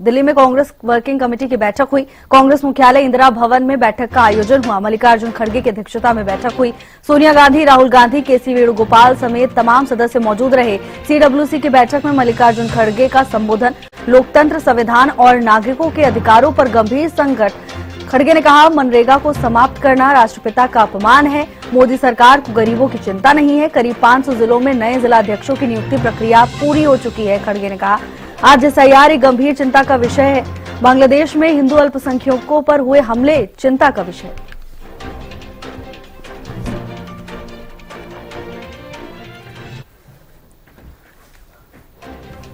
दिल्ली में Congress working committee की बैठक हुई। कांग्रेस मुख्यालय इंदिरा भवन में बैठक का आयोजन हुआ। मल्लिकार्जुन खड़गे की अध्यक्षता में बैठक हुई। सोनिया गांधी, राहुल गांधी, केसी वेणुगोपाल समेत तमाम सदस्य मौजूद रहे। सीडब्ल्यूसी की बैठक में मल्लिकार्जुन खड़गे का संबोधन, लोकतंत्र, संविधान और नागरिकों के अधिकारों पर गंभीर संकट। खड़गे ने कहा, मनरेगा को समाप्त करना राष्ट्रपिता का अपमान है। मोदी सरकार को गरीबों की चिंता नहीं है। करीब 500 जिलों में नए जिलाध्यक्षों की नियुक्ति प्रक्रिया पूरी हो चुकी है। खड़गे ने कहा, आज एसआईआर एक गंभीर चिंता का विषय है। बांग्लादेश में हिंदू अल्पसंख्यकों पर हुए हमले चिंता का विषय।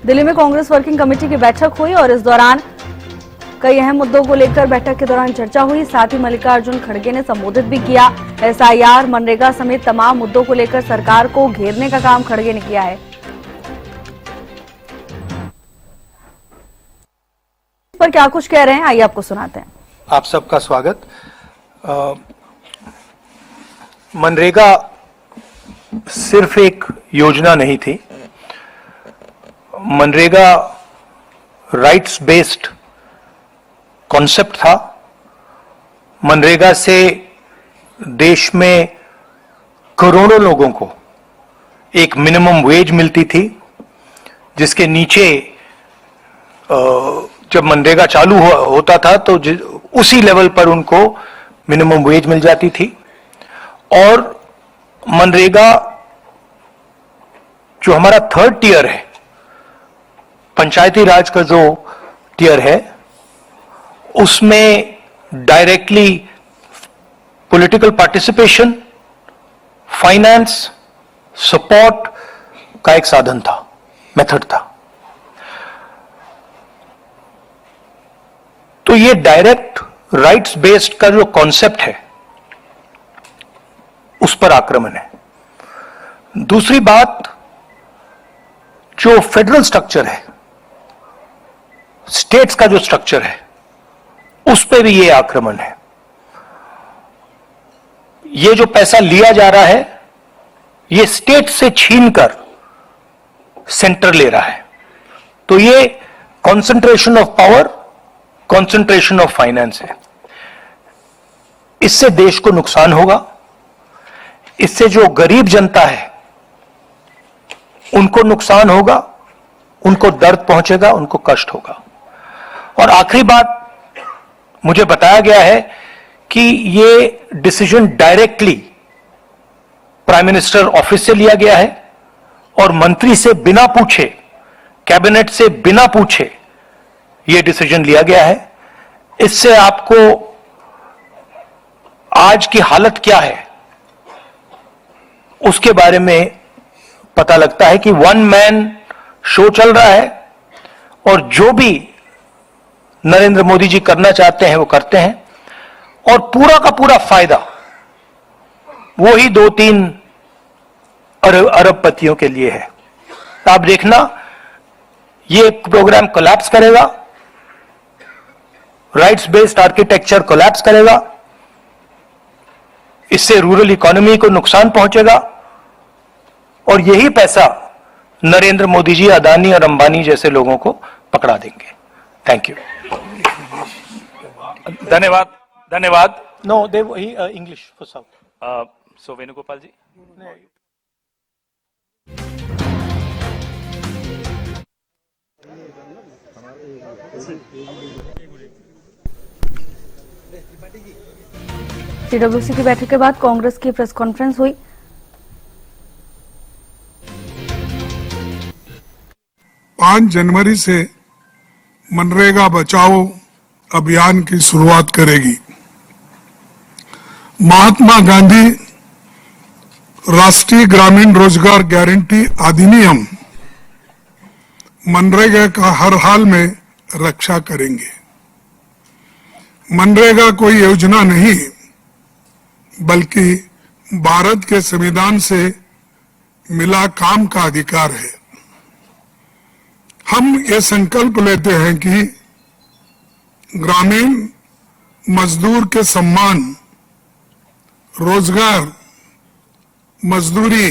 दिल्ली में कांग्रेस वर्किंग कमेटी की बैठक हुई और इस दौरान कई अहम मुद्दों को लेकर बैठक के दौरान चर्चा हुई। साथ ही मल्लिकार्जुन खड़गे ने संबोधित भी किया। एसआईआर, मनरेगा समेत तमाम मुद्दों को लेकर सरकार को घेरने का काम खड़गे ने किया है। इस पर क्या कुछ कह रहे हैं, आइए आपको सुनाते हैं। आप सबका स्वागत। मनरेगा सिर्फ एक योजना नहीं थी। मनरेगा राइट्स बेस्ड कॉन्सेप्ट था। मनरेगा से देश में करोड़ों लोगों को एक मिनिमम वेज मिलती थी, जिसके नीचे जब मनरेगा चालू होता था तो उसी लेवल पर उनको मिनिमम वेज मिल जाती थी। और मनरेगा जो हमारा थर्ड टियर है, पंचायती राज का जो टियर है, उसमें directly political participation, finance, support का एक साधन था, मेथड था। तो ये डायरेक्ट राइट्स बेस्ड का जो कॉन्सेप्ट है, उस पर आक्रमण है। दूसरी बात, जो फेडरल स्ट्रक्चर है, स्टेट्स का जो स्ट्रक्चर है, उस पे भी ये आक्रमण है। ये जो पैसा लिया जा रहा है, ये स्टेट से छीनकर सेंटर ले रहा है। तो ये concentration of power, concentration of finance है। इससे देश को नुकसान होगा। इससे जो गरीब जनता है, उनको नुकसान होगा, उनको दर्द पहुंचेगा, उनको कष्ट होगा। और आखिरी बात, मुझे बताया गया है कि ये decision directly prime minister office से लिया गया है और मंत्री से बिना पूछे, कैबिनेट से बिना पूछे ये डिसीजन लिया गया है। इससे आपको आज की हालत क्या है उसके बारे में पता लगता है कि वन मैन शो चल रहा है और जो भी नरेंद्र मोदी जी करना चाहते हैं वो करते हैं, और पूरा का पूरा फायदा वो ही 2-3 अरबपतियों के लिए है। आप देखना, ये प्रोग्राम कोलैप्स करेगा, राइट्स बेस्ड आर्किटेक्चर कोलैप्स करेगा। इससे रूरल इकोनॉमी को नुकसान पहुंचेगा और यही पैसा नरेंद्र मोदी जी, अदानी और अंबानी जैसे लोगों को पकड़ा देंगे। Thank you. धन्यवाद, धन्यवाद। No, they English for south. So Venugopal ji, CWC की बैठक के बाद कांग्रेस की प्रेस कॉन्फ्रेंस हुई। पांच जनवरी से मनरेगा बचाओ अभियान की शुरुआत करेगी। महात्मा गांधी राष्ट्रीय ग्रामीण रोजगार गारंटी अधिनियम मनरेगा का हर हाल में रक्षा करेंगे। मनरेगा कोई योजना नहीं, बल्कि भारत के संविधान से मिला काम का अधिकार है। हम ये संकल्प लेते हैं कि ग्रामीण मजदूर के सम्मान, रोजगार, मजदूरी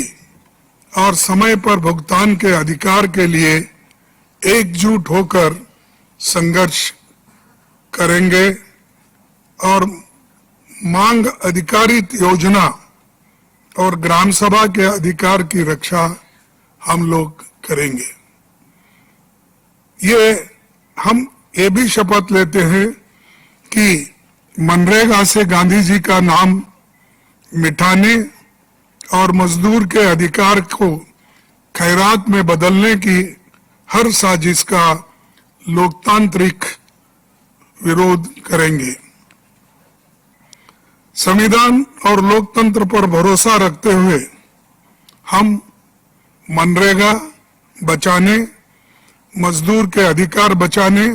और समय पर भुगतान के अधिकार के लिए एकजुट होकर संघर्ष करेंगे और मांग अधिकारित योजना और ग्राम सभा के अधिकार की रक्षा हम लोग करेंगे। हम ये भी शपथ लेते हैं कि मनरेगा से गांधी जी का नाम मिटाने और मजदूर के अधिकार को खैरात में बदलने की हर साजिश का लोकतांत्रिक विरोध करेंगे। संविधान और लोकतंत्र पर भरोसा रखते हुए हम मनरेगा बचाने, मजदूर के अधिकार बचाने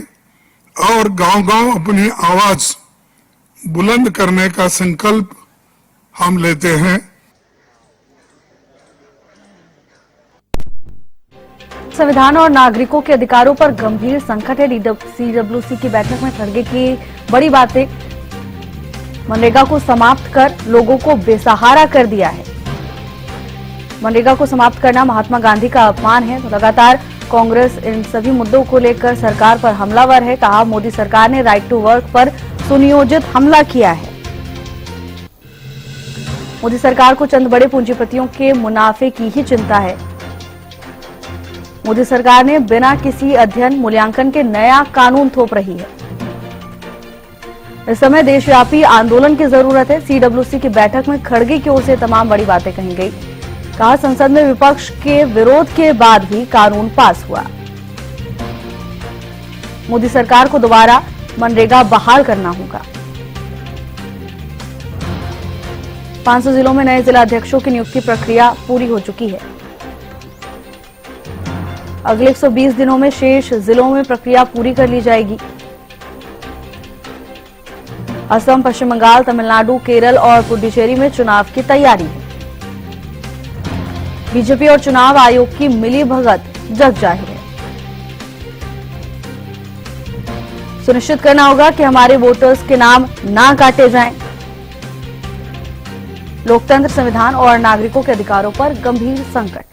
और गांव-गांव अपनी आवाज बुलंद करने का संकल्प हम लेते हैं। संविधान और नागरिकों के अधिकारों पर गंभीर संकट है। सीडब्ल्यूसी की बैठक में खड़गे की बड़ी बातें। मनरेगा को समाप्त कर लोगों को बेसहारा कर दिया है। मनरेगा को समाप्त करना महात्मा गांधी का अपमान है। तो लगातार कांग्रेस इन सभी मुद्दों को लेकर सरकार पर हमलावर है। कहा, मोदी सरकार ने राइट टू वर्क पर सुनियोजित हमला किया है। मोदी सरकार को चंद बड़े पूंजीपतियों के मुनाफे की ही चिंता है। मोदी सरकार ने बिना किसी अध्ययन मूल्यांकन के नया कानून थोप रही है। इस समय देशव्यापी आंदोलन की जरूरत है। सीडब्ल्यूसी की बैठक में खड़गे की ओर से तमाम बड़ी बातें कही गई। कहा, संसद में विपक्ष के विरोध के बाद भी कानून पास हुआ। मोदी सरकार को दोबारा मनरेगा बहाल करना होगा। 500 जिलों में नए जिला अध्यक्षों की नियुक्ति प्रक्रिया पूरी हो चुकी है। अगले 120 दिनों में शेष जिलों में प्रक्रिया पूरी कर ली जाएगी। असम, पश्चिम बंगाल, तमिलनाडु, केरल और पुडुचेरी में चुनाव की तैयारी है। बीजेपी और चुनाव आयोग की मिलीभगत जग जाहिर है। सुनिश्चित करना होगा कि हमारे वोटर्स के नाम ना काटे जाएं। लोकतंत्र, संविधान और नागरिकों के अधिकारों पर गंभीर संकट।